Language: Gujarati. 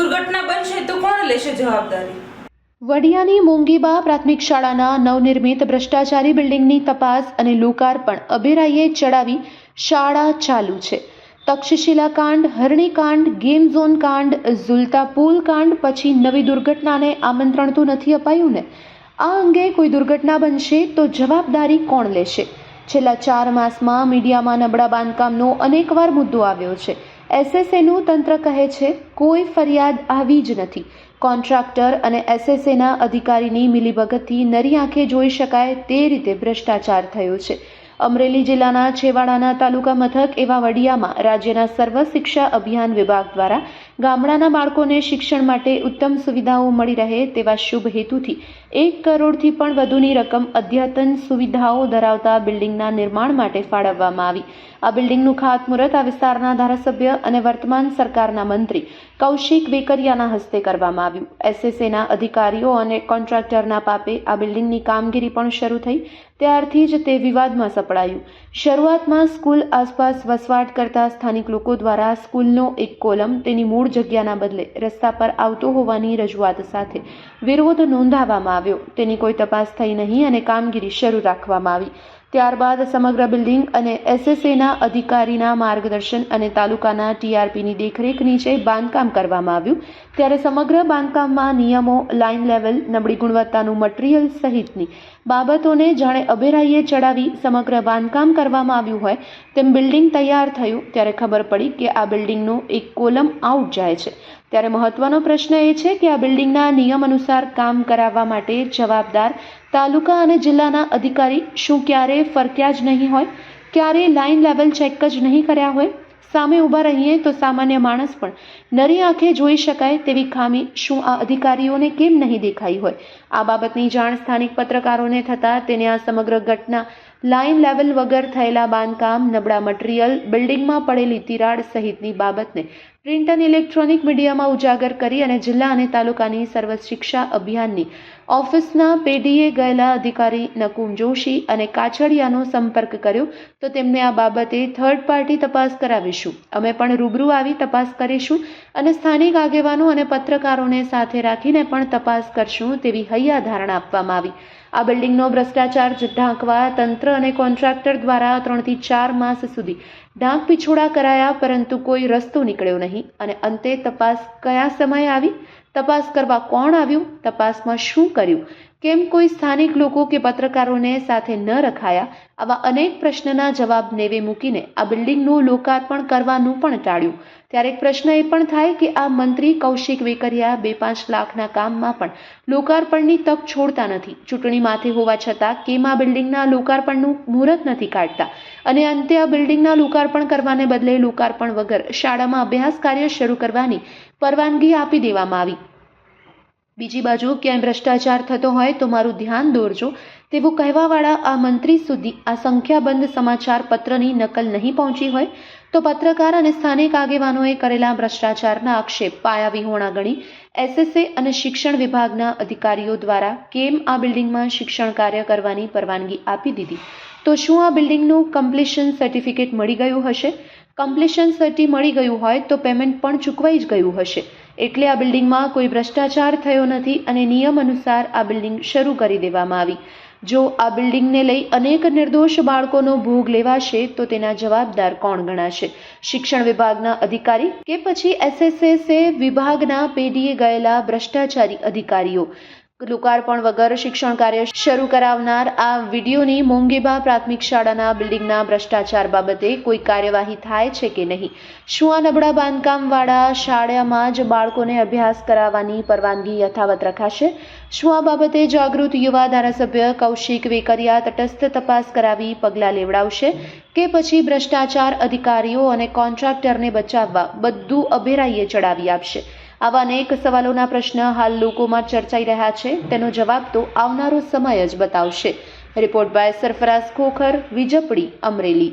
દુર્ઘટના બનશે તો કોણ લેશે જવાબદારી? વડિયાની મોંઘીબા પ્રાથમિક શાળાના નવનિર્મિત ભ્રષ્ટાચારી બિલ્ડિંગની તપાસ અને લોકાર્પણ અભેરાઈએ ચડાવી શાળા ચાલુ છે. તક્ષશિલા કાંડ, હરણીકાંડ, ગેમ ઝોન કાંડ, ઝુલતા પુલ કાંડ પછી નવી દુર્ઘટનાને આમંત્રણ તો નથી અપાયું ને? આ અંગે કોઈ દુર્ઘટના બનશે તો જવાબદારી કોણ લેશે? છેલ્લા 4 માસમાં મીડિયામાં નબળા બાંધકામનો અનેકવાર મુદ્દો આવ્યો છે. એસએસએનું તંત્ર કહે છે કોઈ ફરિયાદ આવી જ નથી. કોન્ટ્રાક્ટર અને એસએસએના અધિકારીની મિલીભગતથી નરી આંખે જોઈ શકાય તે રીતે ભ્રષ્ટાચાર થયો છે. અમરેલી જિલ્લાના છેવાડાના તાલુકા મથક એવા વડિયામાં રાજ્યના સર્વ શિક્ષા અભિયાન વિભાગ દ્વારા ગામડાના બાળકોને શિક્ષણ માટે ઉત્તમ સુવિધાઓ મળી રહે તેવા શુભ હેતુથી 1 કરોડથી પણ વધુની રકમ અદ્યતન સુવિધાઓ ધરાવતા બિલ્ડિંગના નિર્માણ માટે ફાળવવામાં આવી. આ બિલ્ડિંગનું ખાતમુહૂર્ત આ વિસ્તારના ધારાસભ્ય અને વર્તમાન સરકારના મંત્રી કૌશિક વેકરિયાના હસ્તે કરવામાં આવ્યું. એસએસએના અધિકારીઓ અને કોન્ટ્રાક્ટરના પાપે આ બિલ્ડિંગની કામગીરી પણ શરૂ થઈ ત્યારથી જ તે વિવાદમાં સપડાયું. શરૂઆતમાં સ્કૂલ આસપાસ વસવાટ કરતા સ્થાનિક લોકો દ્વારા સ્કૂલનો એક કોલમ તેની મૂળ જગ્યાના બદલે રસ્તા પર આવતો હોવાની રજૂઆત સાથે વિરોધ નોંધાવવામાં આવ્યો. તેની કોઈ તપાસ થઈ નહીં અને કામગીરી શરૂ રાખવામાં આવી. ત્યારબાદ સમગ્ર બિલ્ડિંગ અને એસએસએના અધિકારીના માર્ગદર્શન અને તાલુકાના ટીઆરપીની દેખરેખ નીચે બાંધકામ કરવામાં આવ્યું. ત્યારે સમગ્ર બાંધકામમાં નિયમો, લાઇન લેવલ, નબળી ગુણવત્તાનું મટીરીયલ સહિતની બાબતોને જાણે અભેરાઈએ ચડાવી સમગ્ર બાંધકામ કરવામાં આવ્યું હોય તેમ બિલ્ડિંગ તૈયાર થયું ત્યારે ખબર પડી કે આ બિલ્ડિંગનો એક કોલમ આઉટ જાય છે. ત્યારે મહત્વનો પ્રશ્ન એ છે કે આ બિલ્ડિંગના નિયમ અનુસાર કામ કરાવવા માટે જવાબદાર તાલુકા અને જિલ્લાના અધિકારી શું ક્યારે ફરક્યા જ નહીં હોય? ક્યારે લાઇન લેવલ ચેક જ નહીં કર્યા હોય? સામે ઊભા રહીએ તો સામાન્ય માણસ પણ નરી આંખે જોઈ શકાય તેવી ખામી શું આ અધિકારીઓને કેમ નહીં દેખાઈ હોય? આ બાબતની જાણ સ્થાનિક પત્રકારોને થતાં તેને આ સમગ્ર ઘટના લાઇન લેવલ વગર થયેલા બાંધકામ, નબળા મટીરીયલ, બિલ્ડિંગમાં પડેલી તિરાડ સહિતની બાબતને પ્રિન્ટ અને ઇલેક્ટ્રોનિક મીડિયામાં ઉજાગર કરી અને જિલ્લા અને તાલુકાની સર્વ શિક્ષા અભિયાનની ઓફિસના પેઢીએ ગયેલા અધિકારી નકુમ જોશી અને કાછડિયાનો સંપર્ક કર્યો તો તેમને આ બાબતે થર્ડ પાર્ટી તપાસ કરાવીશું. અમે પણ રૂબરૂ આવી તપાસ કરીશું અને સ્થાનિક આગેવાનો અને પત્રકારોને સાથે રાખીને પણ તપાસ કરશું તેવી હૈયા ધારણા આપવામાં આવી. આ બિલ્ડિંગનો ભ્રષ્ટાચાર ઢાંકવા તંત્ર અને કોન્ટ્રાક્ટર દ્વારા 3 થી 4 માસ સુધી ઢાંક પીછોડા કરાયા પરંતુ કોઈ રસ્તો નીકળ્યો નહીં અને અંતે તપાસ કયા સમયે આવી? તપાસ કરવા કોણ આવ્યું? તપાસમાં શું કર્યું? કેમ કોઈ સ્થાનિક લોકો કે પત્રકારોને સાથે ન રખાયા? આવા અનેક પ્રશ્નના જવાબ નેવે મૂકીને આ બિલ્ડિંગનું લોકાર્પણ કરવાનું પણ ટાળ્યું. ત્યારે એક પ્રશ્ન એ પણ થાય કે આ મંત્રી કૌશિક વેકરિયા 2-5 લાખના કામમાં પણ લોકાર્પણની તક છોડતા નથી. ચૂંટણી માથે હોવા છતાં કેમ આ બિલ્ડિંગના લોકાર્પણનું મુહૂર્ત નથી કાઢતા? અને અંતે આ બિલ્ડિંગના લોકાર્પણ કરવાને બદલે લોકાર્પણ વગર શાળામાં અભ્યાસ કાર્ય શરૂ કરવાની પરવાનગી આપી દેવામાં આવી. બીજી બાજુ ક્યાંય ભ્રષ્ટાચાર થતો હોય તો મારું ધ્યાન દોરજો તેવું કહેવાવાળા આ મંત્રી સુધી આ સંખ્યાબંધ સમાચાર પત્રની નકલ નહીં પહોંચી હોય તો પત્રકાર અને સ્થાનિક આગેવાનોએ કરેલા ભ્રષ્ટાચારના આક્ષેપ પાયાવિહોણા ગણી એસએસએ અને શિક્ષણ વિભાગના અધિકારીઓ દ્વારા કેમ આ બિલ્ડિંગમાં શિક્ષણ કાર્ય કરવાની પરવાનગી આપી દીધી? તો શું આ બિલ્ડિંગનું કમ્પ્લીશન સર્ટિફિકેટ મળી ગયું હશે? કમ્પ્લીશન સર્ટી મળી ગયું હોય તો પેમેન્ટ પણ ચૂકવાઈ જ ગયું હશે. એટલે આ બિલ્ડિંગમાં કોઈ ભ્રષ્ટાચાર થયો નથી અને નિયમ અનુસાર આ બિલ્ડિંગ શરૂ કરી દેવામાં આવી. જો આ બિલ્ડિંગને લઈ અનેક નિર્દોષ બાળકોનો ભોગ લેવાશે તો તેના જવાબદાર કોણ ગણાશે? શિક્ષણ વિભાગના અધિકારી કે પછી એસએસએ વિભાગના પેઢીએ ગયેલા ભ્રષ્ટાચારી અધિકારીઓ? લોકાર્પણ વગર શિક્ષણ કાર્ય શરૂ કરાવનાર આ વિડીયોની મોંઘીબા પ્રાથમિક શાળાના બિલ્ડિંગના ભ્રષ્ટાચાર બાબતે કોઈ કાર્યવાહી થાય છે કે નહીં? શું આ નબળા બાંધકામવાળા શાળામાં જ બાળકોને અભ્યાસ કરાવવાની પરવાનગી યથાવત રખાશે? શું આ બાબતે જાગૃત યુવા ધારાસભ્ય કૌશિક વેકરિયા તટસ્થ તપાસ કરાવી પગલાં લેવડાવશે કે પછી ભ્રષ્ટાચાર અધિકારીઓ અને કોન્ટ્રાક્ટરને બચાવવા બધું અભેરાઈએ ચડાવી આપશે? આવા અનેક સવાલોના પ્રશ્ન હાલ લોકોમાં ચર્ચાઈ રહ્યા છે. તેનો જવાબ તો આવનારો સમય જ બતાવશે. Report by Sarfaraz Khokhar, Vijapadi, Amreli.